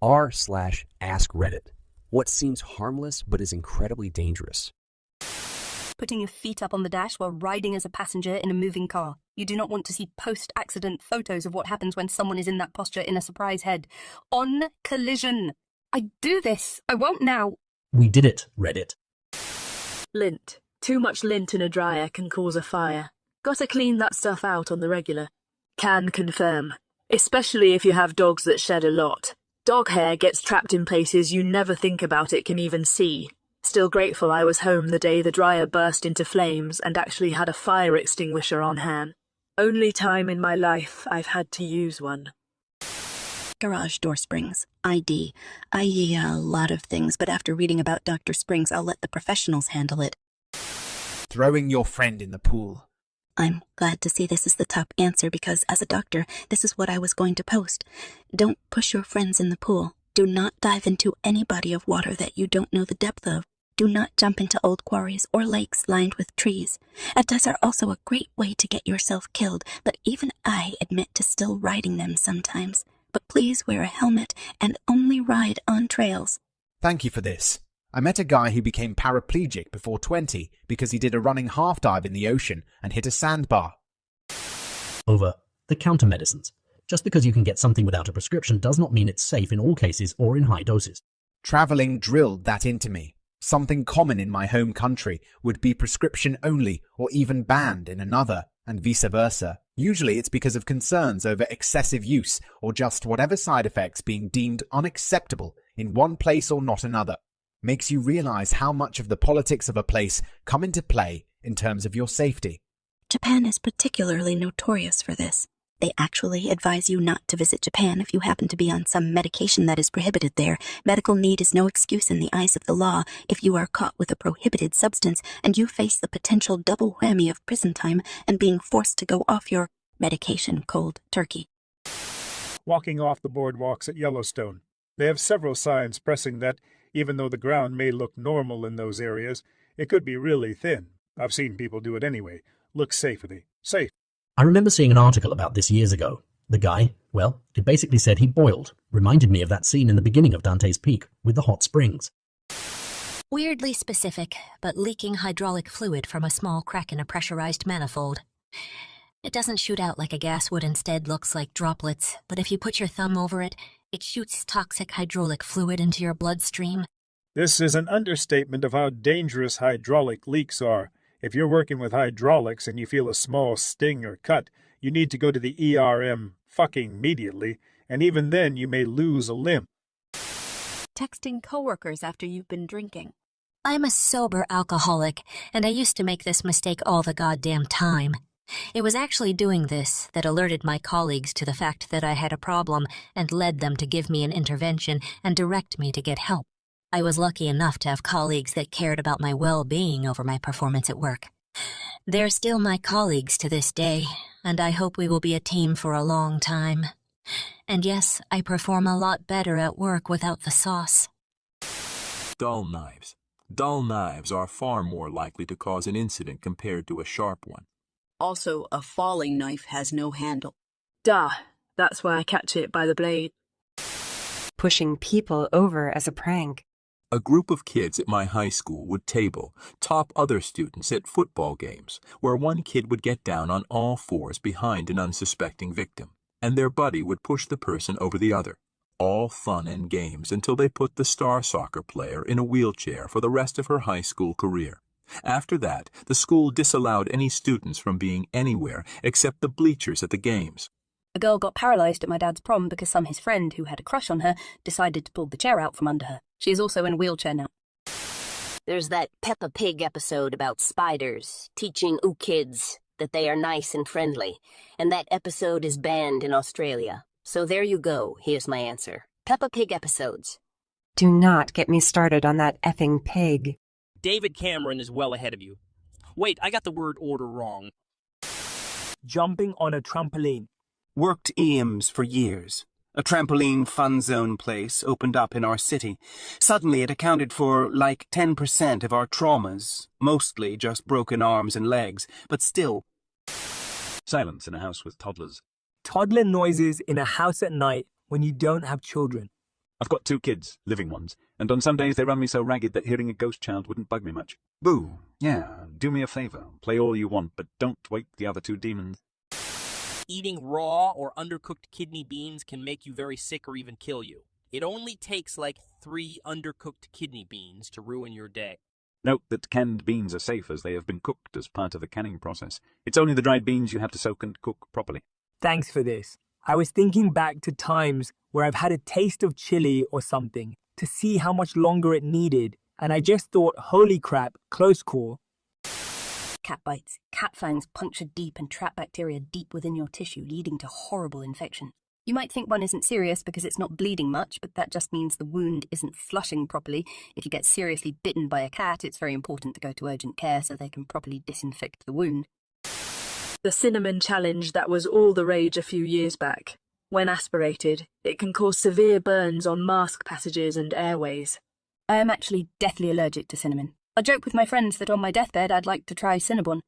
r/askreddit. What seems harmless but is incredibly dangerous. Putting your feet up on the dash while riding as a passenger in a moving car. You do not want to see post-accident photos of what happens when someone is in that posture in a surprise head. On collision. I do this. I won't now. We did it, Reddit. Lint. Too much lint in a dryer can cause a fire. Gotta clean that stuff out on the regular. Can confirm. Especially if you have dogs that shed a lot. Dog hair gets trapped in places you never think about it can even see. Still grateful I was home the day the dryer burst into flames and actually had a fire extinguisher on hand. Only time in my life I've had to use one. Garage door springs. ID. A lot of things, but after reading about Dr. Springs, I'll let the professionals handle it. Throwing your friend in the pool. I'm glad to see this is the top answer because, as a doctor, this is what I was going to post. Don't push your friends in the pool. Do not dive into any body of water that you don't know the depth of. Do not jump into old quarries or lakes lined with trees. Deaths are also a great way to get yourself killed, but even I admit to still riding them sometimes. But please wear a helmet and only ride on trails. Thank you for this. I met a guy who became paraplegic before 20 because he did a running half dive in the ocean and hit a sandbar. Over the countermedicines. Just because you can get something without a prescription does not mean it's safe in all cases or in high doses. Traveling drilled that into me. Something common in my home country would be prescription only or even banned in another, and vice versa. Usually it's because of concerns over excessive use or just whatever side effects being deemed unacceptable in one place or not another. Makes you realize how much of the politics of a place come into play in terms of your safety. Japan is particularly notorious for this. They actually advise you not to visit Japan if you happen to be on some medication that is prohibited there. Medical need is no excuse in the eyes of the law if you are caught with a prohibited substance and you face the potential double whammy of prison time and being forced to go off your medication cold turkey. Walking off the boardwalks at Yellowstone. They have several signs pressing that, even though the ground may look normal in those areas, it could be really thin. I've seen people do it anyway. Look safely. Safe. I remember seeing an article about this years ago. The guy, well, it basically said he boiled. Reminded me of that scene in the beginning of Dante's Peak with the hot springs. Weirdly specific, but leaking hydraulic fluid from a small crack in a pressurized manifold. It doesn't shoot out like a gas would, instead looks like droplets, but if you put your thumb over it, it shoots toxic hydraulic fluid into your bloodstream. This is an understatement of how dangerous hydraulic leaks are. If you're working with hydraulics and you feel a small sting or cut, you need to go to the ERM fucking immediately, and even then you may lose a limb. Texting coworkers after you've been drinking. I'm a sober alcoholic, and I used to make this mistake all the goddamn time. It was actually doing this that alerted my colleagues to the fact that I had a problem and led them to give me an intervention and direct me to get help. I was lucky enough to have colleagues that cared about my well-being over my performance at work. They're still my colleagues to this day, and I hope we will be a team for a long time. And yes, I perform a lot better at work without the sauce. Dull knives. Dull knives are far more likely to cause an incident compared to a sharp one. Also, a falling knife has no handle. Duh. That's why I catch it by the blade. Pushing people over as a prank. A group of kids at my high school would table, top other students at football games, where one kid would get down on all fours behind an unsuspecting victim, and their buddy would push the person over the other. All fun and games until they put the star soccer player in a wheelchair for the rest of her high school career. After that, the school disallowed any students from being anywhere except the bleachers at the games. A girl got paralyzed at my dad's prom because his friend, who had a crush on her, decided to pull the chair out from under her. She is also in a wheelchair now. There's that Peppa Pig episode about spiders, teaching kids that they are nice and friendly, and that episode is banned in Australia. So there you go, here's my answer. Peppa Pig episodes. Do not get me started on that effing pig. David Cameron is well ahead of you. Wait, I got the word order wrong. Jumping on a trampoline. Worked EMs for years. A trampoline fun zone place opened up in our city. Suddenly it accounted for like 10% of our traumas, mostly just broken arms and legs, but still. Silence in a house with toddlers. Toddler noises in a house at night when you don't have children. I've got 2 kids, living ones, and on some days they run me so ragged that hearing a ghost child wouldn't bug me much. Boo! Yeah, do me a favor. Play all you want, but don't wake the other 2 demons. Eating raw or undercooked kidney beans can make you very sick or even kill you. It only takes like 3 undercooked kidney beans to ruin your day. Note that canned beans are safe as they have been cooked as part of the canning process. It's only the dried beans you have to soak and cook properly. Thanks for this. I was thinking back to times where I've had a taste of chili or something to see how much longer it needed, and I just thought, holy crap, close call. Cat bites. Cat fangs puncture deep and trap bacteria deep within your tissue, leading to horrible infection. You might think one isn't serious because it's not bleeding much, but that just means the wound isn't flushing properly. If you get seriously bitten by a cat, it's very important to go to urgent care so they can properly disinfect the wound. The cinnamon challenge that was all the rage a few years back. When aspirated, it can cause severe burns on mask passages and airways. I am actually deathly allergic to cinnamon. I joke with my friends that on my deathbed I'd like to try Cinnabon.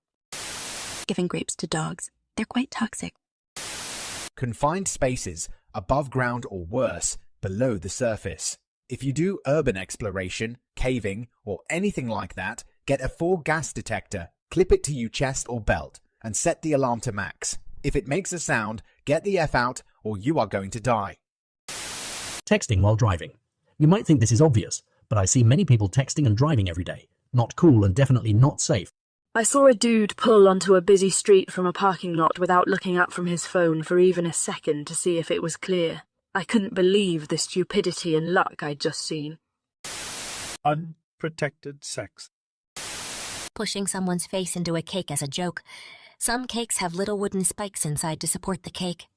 Giving grapes to dogs. They're quite toxic. Confined spaces, above ground or worse, below the surface. If you do urban exploration, caving, or anything like that, get a 4 gas detector, clip it to your chest or belt, and set the alarm to max. If it makes a sound, get the F out or you are going to die. Texting while driving. You might think this is obvious, but I see many people texting and driving every day. Not cool and definitely not safe. I saw a dude pull onto a busy street from a parking lot without looking up from his phone for even a second to see if it was clear. I couldn't believe the stupidity and luck I'd just seen. Unprotected sex. Pushing someone's face into a cake as a joke. Some cakes have little wooden spikes inside to support the cake.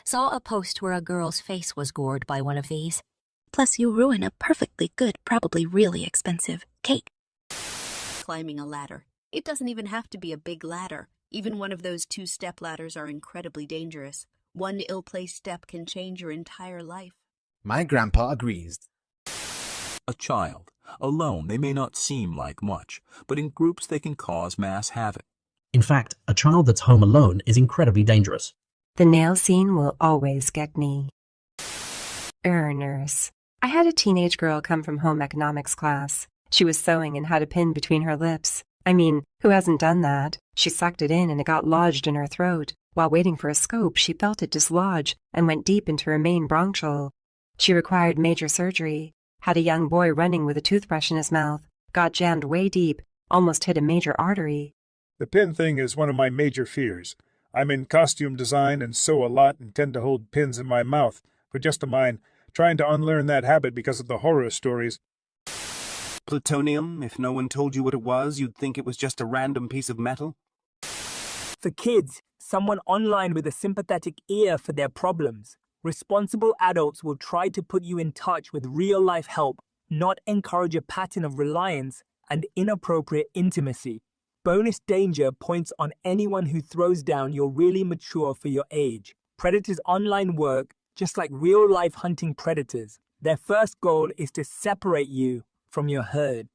Saw a post where a girl's face was gored by one of these. Plus, you ruin a perfectly good, probably really expensive cake. Climbing a ladder. It doesn't even have to be a big ladder. Even one of those 2-step ladders are incredibly dangerous. One ill-placed step can change your entire life. My grandpa agrees. A child. Alone, they may not seem like much, but in groups they can cause mass havoc. In fact, a child that's home alone is incredibly dangerous. The nail scene will always get me. Nurse. I had a teenage girl come from home economics class. She was sewing and had a pin between her lips. I mean, who hasn't done that? She sucked it in and it got lodged in her throat. While waiting for a scope, she felt it dislodge and went deep into her main bronchial. She required major surgery. Had a young boy running with a toothbrush in his mouth. Got jammed way deep. Almost hit a major artery. The pin thing is one of my major fears. I'm in costume design and sew a lot and tend to hold pins in my mouth. For just a mind, trying to unlearn that habit because of the horror stories. Plutonium, if no one told you what it was, you'd think it was just a random piece of metal. For kids, someone online with a sympathetic ear for their problems. Responsible adults will try to put you in touch with real-life help, not encourage a pattern of reliance and inappropriate intimacy. Bonus danger points on anyone who throws down you're really mature for your age. Predators online work just like real-life hunting predators. Their first goal is to separate you from your herd.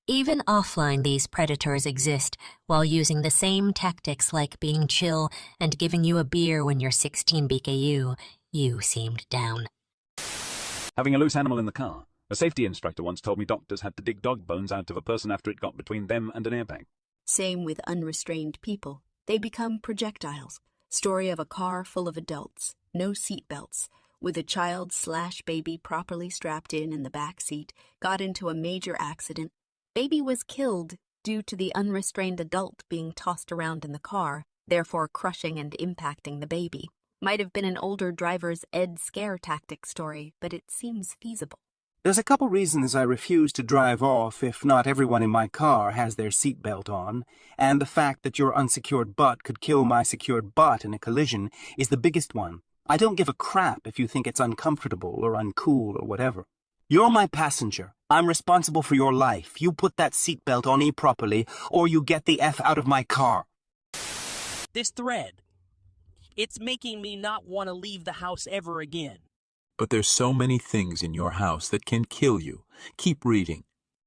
Even offline, these predators exist while using the same tactics like being chill and giving you a beer when you're 16 BKU. You seemed down. Having a loose animal in the car. A safety instructor once told me doctors had to dig dog bones out of a person after it got between them and an airbag. Same with unrestrained people. They become projectiles. Story of a car full of adults, no seatbelts, with a child/baby properly strapped in the back seat, got into a major accident. Baby was killed due to the unrestrained adult being tossed around in the car, therefore crushing and impacting the baby. Might have been an older driver's Ed scare tactic story, but it seems feasible. There's a couple reasons I refuse to drive off if not everyone in my car has their seatbelt on, and the fact that your unsecured butt could kill my secured butt in a collision is the biggest one. I don't give a crap if you think it's uncomfortable or uncool or whatever. You're my passenger. I'm responsible for your life. You put that seatbelt on properly, or you get the F out of my car. This thread. It's making me not want to leave the house ever again. But there's so many things in your house that can kill you. Keep reading.